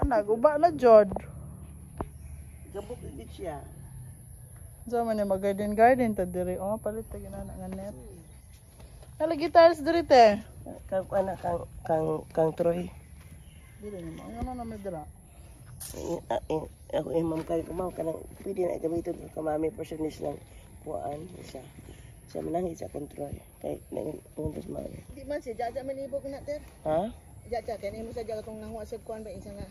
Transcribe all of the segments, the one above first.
Naguba na jod. Gabok din siya. Zaman ni mag-garden ta diri. Oh, palit ta ginana nga net. Nalagi tiles diri te. Kang Troy. Dili ni mo. Ano na may dira? Ako imam kay kumaw kanang pwede na gamiton ka mami personis lang puan siya. Siya manangi sa control kay nguntos mami. Di man siya jaja manibog na ter. Ha? Jaja kay nimo sa jaga tong nangwa sa kuan ba isa nga.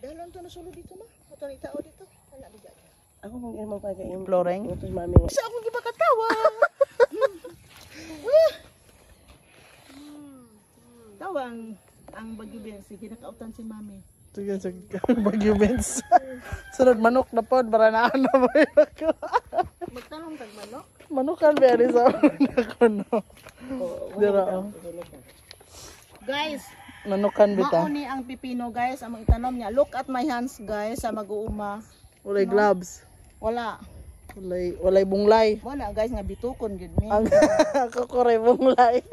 Dalon to na sulo dito ma. Ato ni tao dito. Ana di jaja. Ako mong imam kay imam Flooring? nguntos mami. Sa ako gibakatawa. Tawa ang Bagyo Benz ginakautan si mami. Sige, sige. Bagyo Benz. Sunod manok na pod, baranaan na ba yun ako? Magtanong kag manok. Manukan very sa ako, no? Dira, oh. Guys, Manukan bita. mauni ang pipino guys, ang itanom niya. Look at my hands guys sa mag-uuma. Walay gloves. Wala. Walay bunglay. Wala guys nga bitukon gid mi. Ang ako koray bunglay.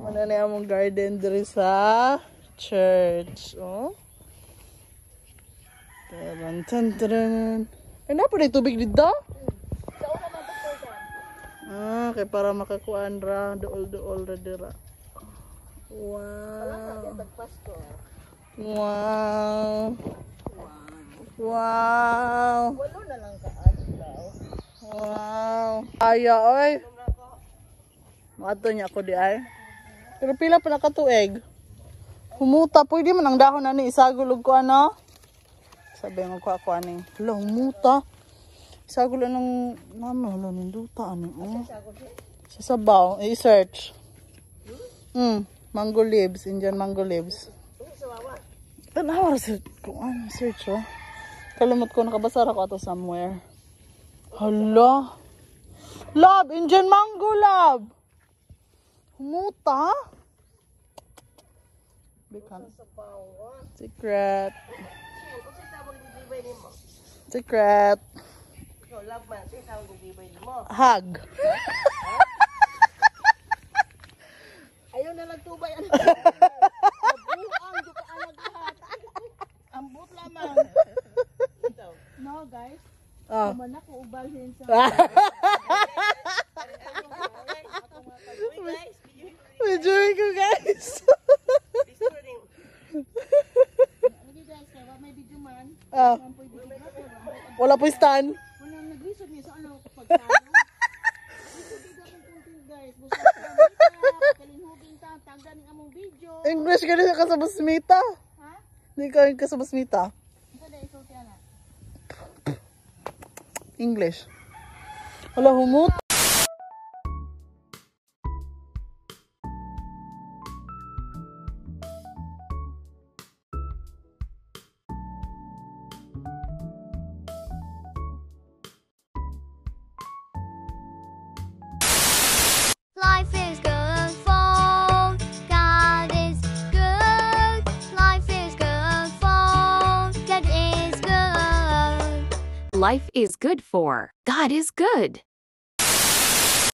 Mana na among garden diri sa church. Oh. Taran. Ay, na pa na tubig dito? Kay para makakuan ra. Dool ra dira. Wow. Wow. Wow. Walo na lang ka adlaw. Wow. Aya, oy. Mato niya ako di ay. Pero pila pa nakatuig. Humuta, pwede man ang dahon na ni isagulog ko ano. Sabi nga ko ako aning. Hala, humuta. Isagulog ng mama, hala, ninduta ano. Sa sabaw, i-search. Mango leaves, Indian mango leaves. Tanawa sa kung ano, search oh. Kalimot ko, nakabasa ako ato somewhere. Hala. Love, Indian mango love. Humuta? Secret. Secret. Hug. Ayaw na nagtubay ano. Buang do ka anak lahat. Ambot lamang. No guys. Oh. Kuman ako ubalhin sa Enjoy ko guys. Lagi guys, kaya may video man. Ah. Wala po stand. Wala naglisod niya sa ano pagkano. Lisod akong content guys. Busa ka kalinhugin ta tagdan ning among video. English ka rin ka sa Busmita. Ha? Hindi ka sa Busmita. Isa dai isulti ana. English. Wala humut. Life is good for God is good. Life is good for God is good. Life is good for God is good.